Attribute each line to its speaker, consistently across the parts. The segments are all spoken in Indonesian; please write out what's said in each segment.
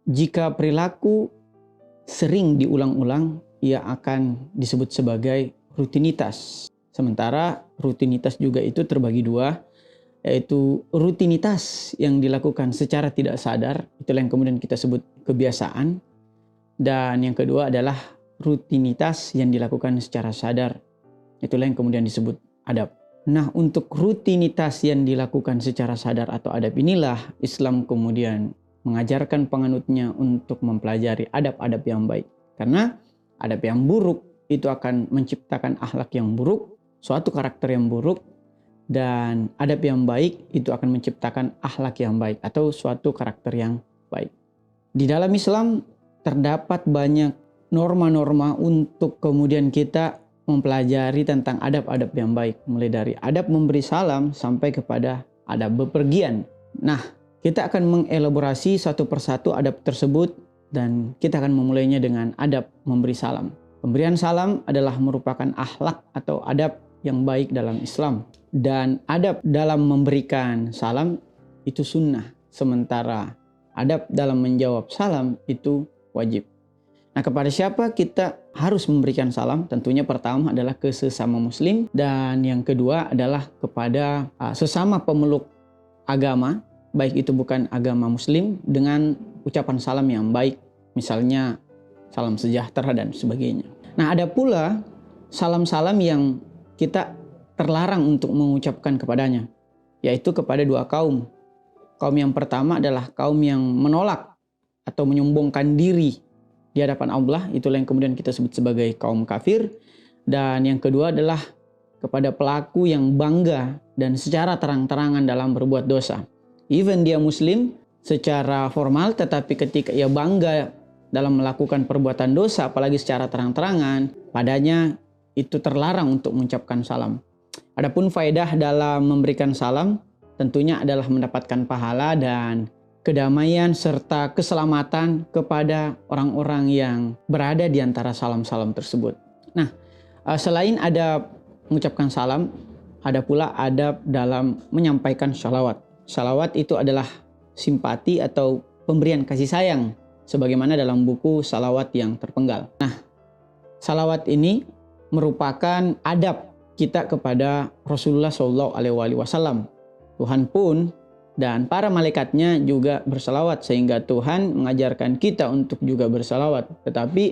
Speaker 1: Jika perilaku sering diulang-ulang, ia akan disebut sebagai rutinitas. Sementara rutinitas juga itu terbagi dua, yaitu rutinitas yang dilakukan secara tidak sadar, itulah yang kemudian kita sebut kebiasaan. Dan yang kedua adalah rutinitas yang dilakukan secara sadar, itulah yang kemudian disebut adab. Nah, untuk rutinitas yang dilakukan secara sadar atau adab inilah Islam kemudian mengajarkan penganutnya untuk mempelajari adab-adab yang baik. Karena adab yang buruk itu akan menciptakan akhlak yang buruk, suatu karakter yang buruk, dan adab yang baik itu akan menciptakan akhlak yang baik atau suatu karakter yang baik. Di dalam Islam terdapat banyak norma-norma untuk kemudian kita mempelajari tentang adab-adab yang baik. Mulai dari adab memberi salam sampai kepada adab bepergian. Nah, kita akan mengelaborasi satu persatu adab tersebut dan kita akan memulainya dengan adab memberi salam. Pemberian salam adalah merupakan akhlak atau adab yang baik dalam Islam. Dan adab dalam memberikan salam itu sunnah. Sementara adab dalam menjawab salam itu wajib. Nah, kepada siapa kita harus memberikan salam? Tentunya pertama adalah ke sesama muslim. Dan yang kedua adalah kepada sesama pemeluk agama. Baik itu bukan agama muslim dengan ucapan salam yang baik. Misalnya salam sejahtera dan sebagainya. Nah, ada pula salam-salam yang kita terlarang untuk mengucapkan kepadanya, yaitu kepada dua kaum. Kaum yang pertama adalah kaum yang menolak atau menyombongkan diri di hadapan Allah, itulah yang kemudian kita sebut sebagai kaum kafir. Dan yang kedua adalah kepada pelaku yang bangga dan secara terang-terangan dalam berbuat dosa. Even dia muslim secara formal, tetapi ketika ia bangga dalam melakukan perbuatan dosa, apalagi secara terang-terangan, padanya itu terlarang untuk mengucapkan salam. Adapun faedah dalam memberikan salam tentunya adalah mendapatkan pahala dan kedamaian serta keselamatan kepada orang-orang yang berada di antara salam-salam tersebut. Nah, selain adab mengucapkan salam, ada pula adab dalam menyampaikan shalawat. Shalawat itu adalah simpati atau pemberian kasih sayang, sebagaimana dalam buku Salawat yang Terpenggal. Nah, salawat ini merupakan adab kita kepada Rasulullah SAW. Tuhan pun dan para malaikatnya juga bersalawat, sehingga Tuhan mengajarkan kita untuk juga bersalawat. Tetapi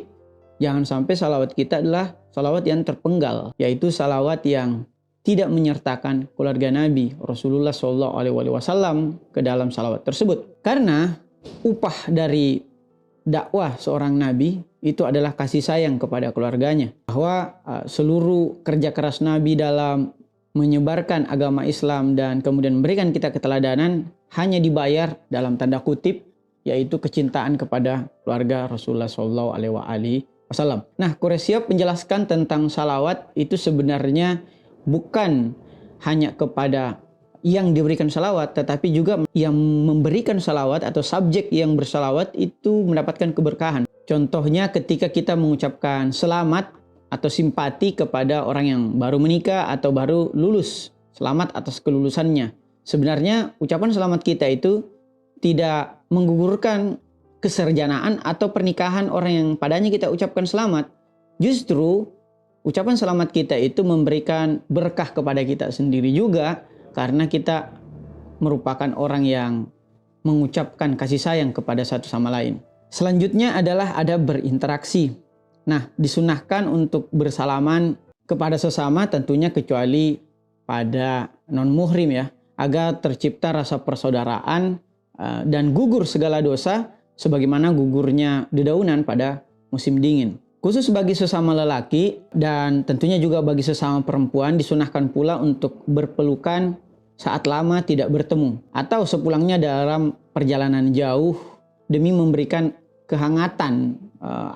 Speaker 1: jangan sampai salawat kita adalah salawat yang terpenggal, yaitu salawat yang tidak menyertakan keluarga Nabi Rasulullah SAW ke dalam salawat tersebut. Karena upah dari dakwah seorang nabi itu adalah kasih sayang kepada keluarganya. Bahwa seluruh kerja keras Nabi dalam menyebarkan agama Islam dan kemudian memberikan kita keteladanan hanya dibayar dalam tanda kutip, yaitu kecintaan kepada keluarga Rasulullah SAW. Nah, Quraisyab menjelaskan tentang salawat itu sebenarnya bukan hanya kepada yang diberikan salawat, tetapi juga yang memberikan salawat atau subjek yang bersalawat itu mendapatkan keberkahan. Contohnya ketika kita mengucapkan selamat atau simpati kepada orang yang baru menikah atau baru lulus, selamat atas kelulusannya. Sebenarnya ucapan selamat kita itu tidak menggugurkan kesarjanaan atau pernikahan orang yang padanya kita ucapkan selamat. Justru ucapan selamat kita itu memberikan berkah kepada kita sendiri juga, karena kita merupakan orang yang mengucapkan kasih sayang kepada satu sama lain. Selanjutnya adalah adab berinteraksi. Nah, disunahkan untuk bersalaman kepada sesama tentunya kecuali pada non-muhrim ya, agar tercipta rasa persaudaraan dan gugur segala dosa sebagaimana gugurnya dedaunan pada musim dingin. Khusus bagi sesama lelaki dan tentunya juga bagi sesama perempuan disunahkan pula untuk berpelukan saat lama tidak bertemu atau sepulangnya dalam perjalanan jauh demi memberikan kehangatan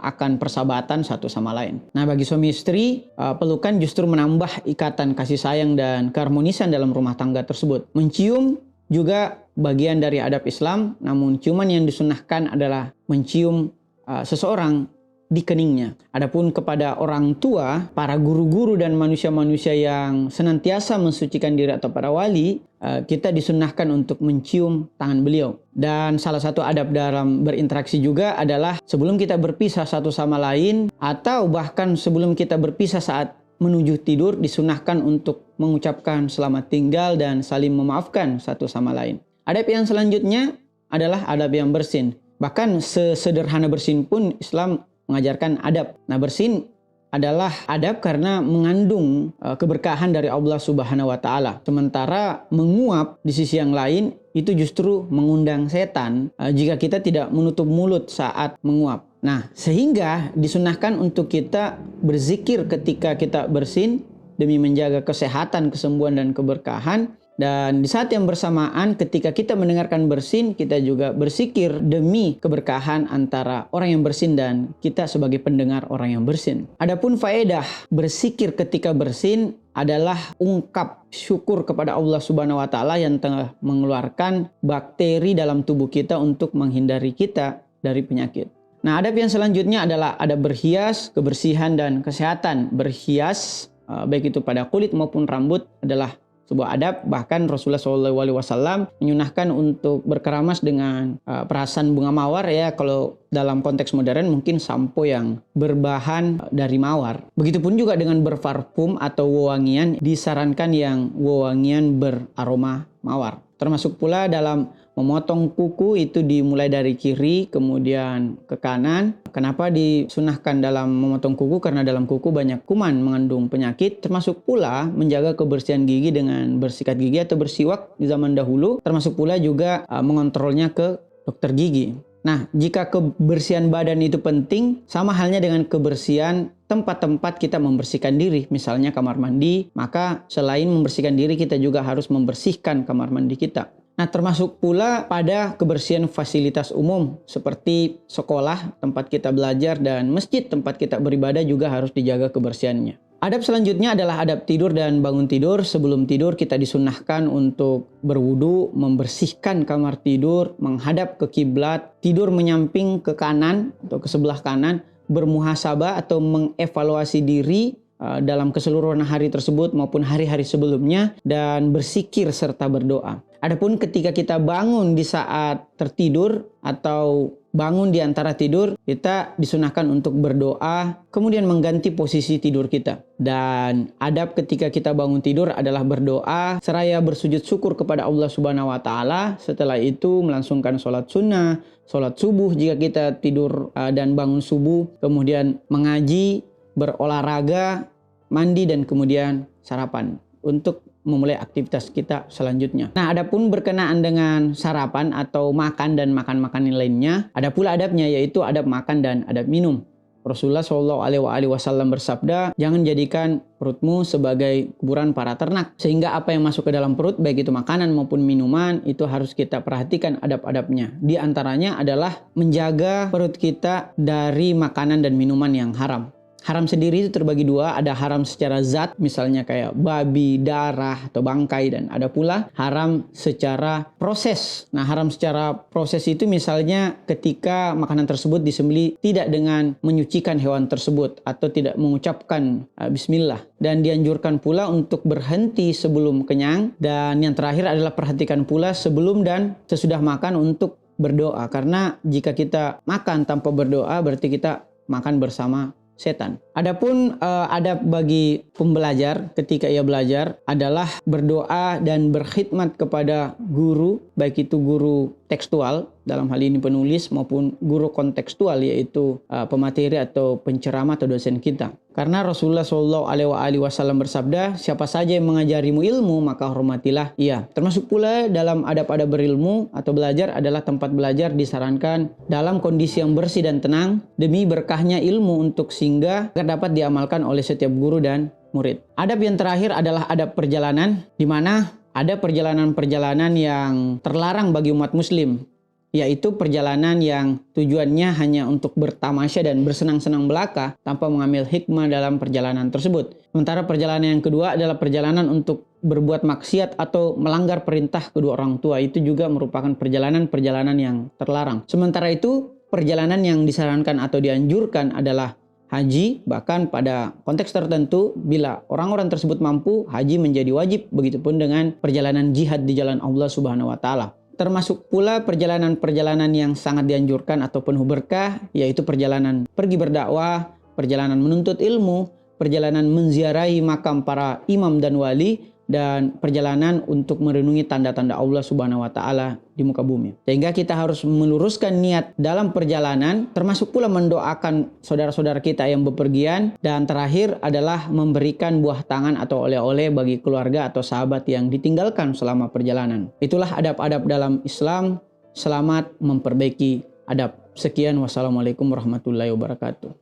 Speaker 1: akan persahabatan satu sama lain. Nah, bagi suami istri, pelukan justru menambah ikatan kasih sayang dan keharmonisan dalam rumah tangga tersebut. Mencium juga bagian dari adab Islam, namun ciuman yang disunahkan adalah mencium seseorang di keningnya. Adapun kepada orang tua, para guru-guru dan manusia-manusia yang senantiasa mensucikan diri atau para wali, kita disunnahkan untuk mencium tangan beliau. Dan salah satu adab dalam berinteraksi juga adalah sebelum kita berpisah satu sama lain, atau bahkan sebelum kita berpisah saat menuju tidur, disunnahkan untuk mengucapkan selamat tinggal dan saling memaafkan satu sama lain. Adab yang selanjutnya adalah adab yang bersin. Bahkan sesederhana bersin pun Islam mengajarkan adab. Nah, bersin adalah adab karena mengandung keberkahan dari Allah Subhanahu wa taala. Sementara menguap di sisi yang lain itu justru mengundang setan jika kita tidak menutup mulut saat menguap. Nah, sehingga disunahkan untuk kita berzikir ketika kita bersin demi menjaga kesehatan, kesembuhan dan keberkahan. Dan di saat yang bersamaan ketika kita mendengarkan bersin, kita juga berzikir demi keberkahan antara orang yang bersin dan kita sebagai pendengar orang yang bersin. Adapun faedah berzikir ketika bersin adalah ungkap syukur kepada Allah Subhanahu wa taala yang telah mengeluarkan bakteri dalam tubuh kita untuk menghindari kita dari penyakit. Nah, adab yang selanjutnya adalah adab berhias, kebersihan dan kesehatan. Berhias baik itu pada kulit maupun rambut adalah sebuah adab. Bahkan Rasulullah SAW menyunahkan untuk berkeramas dengan perasan bunga mawar, ya. Kalau dalam konteks modern mungkin sampo yang berbahan dari mawar. Begitupun juga dengan berparfum atau wewangian, disarankan yang wewangian beraroma mawar. Termasuk pula dalam memotong kuku itu dimulai dari kiri kemudian ke kanan. Kenapa disunahkan dalam memotong kuku? Karena dalam kuku banyak kuman mengandung penyakit. Termasuk pula menjaga kebersihan gigi dengan bersikat gigi atau bersiwak di zaman dahulu. Termasuk pula juga mengontrolnya ke dokter gigi. Nah, jika kebersihan badan itu penting, sama halnya dengan kebersihan tempat-tempat kita membersihkan diri, misalnya kamar mandi, maka selain membersihkan diri, kita juga harus membersihkan kamar mandi kita. Nah, termasuk pula pada kebersihan fasilitas umum, seperti sekolah, tempat kita belajar, dan masjid, tempat kita beribadah juga harus dijaga kebersihannya. Adab selanjutnya adalah adab tidur dan bangun tidur. Sebelum tidur kita disunahkan untuk berwudu, membersihkan kamar tidur, menghadap ke kiblat, tidur menyamping ke kanan atau ke sebelah kanan, bermuhasabah atau mengevaluasi diri dalam keseluruhan hari tersebut maupun hari-hari sebelumnya, dan bersikir serta berdoa. Adapun ketika kita bangun di saat tertidur atau bangun di antara tidur, kita disunahkan untuk berdoa, kemudian mengganti posisi tidur kita. Dan adab ketika kita bangun tidur adalah berdoa, seraya bersujud syukur kepada Allah Subhanahu wa taala. Setelah itu melangsungkan sholat sunnah, sholat subuh jika kita tidur dan bangun subuh, kemudian mengaji, berolahraga, mandi, dan kemudian sarapan untuk memulai aktivitas kita selanjutnya. Nah, adapun berkenaan dengan sarapan atau makan dan makan-makan lainnya, ada pula adabnya, yaitu adab makan dan adab minum. Rasulullah SAW bersabda, jangan jadikan perutmu sebagai kuburan para ternak, sehingga apa yang masuk ke dalam perut, baik itu makanan maupun minuman, itu harus kita perhatikan adab-adabnya. Di antaranya adalah menjaga perut kita dari makanan dan minuman yang haram. Haram sendiri itu terbagi dua, ada haram secara zat, misalnya kayak babi, darah, atau bangkai, dan ada pula haram secara proses. Nah, haram secara proses itu misalnya ketika makanan tersebut disembelih tidak dengan menyucikan hewan tersebut atau tidak mengucapkan bismillah. Dan dianjurkan pula untuk berhenti sebelum kenyang, dan yang terakhir adalah perhatikan pula sebelum dan sesudah makan untuk berdoa. Karena jika kita makan tanpa berdoa, berarti kita makan bersama setan. Adapun adab bagi pembelajar ketika ia belajar adalah berdoa dan berkhidmat kepada guru, baik itu guru tekstual, dalam hal ini penulis, maupun guru kontekstual, yaitu pemateri atau penceramah atau dosen kita. Karena Rasulullah SAW bersabda, siapa saja yang mengajarimu ilmu, maka hormatilah ia. Termasuk pula dalam adab-adab berilmu atau belajar adalah tempat belajar disarankan dalam kondisi yang bersih dan tenang, demi berkahnya ilmu untuk singgah agar dapat diamalkan oleh setiap guru dan murid. Adab yang terakhir adalah adab perjalanan, di mana ada perjalanan-perjalanan yang terlarang bagi umat muslim, yaitu perjalanan yang tujuannya hanya untuk bertamasya dan bersenang-senang belaka tanpa mengambil hikmah dalam perjalanan tersebut. Sementara perjalanan yang kedua adalah perjalanan untuk berbuat maksiat atau melanggar perintah kedua orang tua. Itu juga merupakan perjalanan-perjalanan yang terlarang. Sementara itu, perjalanan yang disarankan atau dianjurkan adalah haji, bahkan pada konteks tertentu bila orang-orang tersebut mampu, haji menjadi wajib. Begitupun dengan perjalanan jihad di jalan Allah Subhanahu wa taala. Termasuk pula perjalanan-perjalanan yang sangat dianjurkan atau penuh berkah, yaitu perjalanan pergi berdakwah, perjalanan menuntut ilmu, perjalanan menziarahi makam para imam dan wali, dan perjalanan untuk merenungi tanda-tanda Allah Subhanahu wa taala di muka bumi. Sehingga kita harus meluruskan niat dalam perjalanan, termasuk pula mendoakan saudara-saudara kita yang bepergian, dan terakhir adalah memberikan buah tangan atau oleh-oleh bagi keluarga atau sahabat yang ditinggalkan selama perjalanan. Itulah adab-adab dalam Islam. Selamat memperbaiki adab. Sekian, wassalamualaikum warahmatullahi wabarakatuh.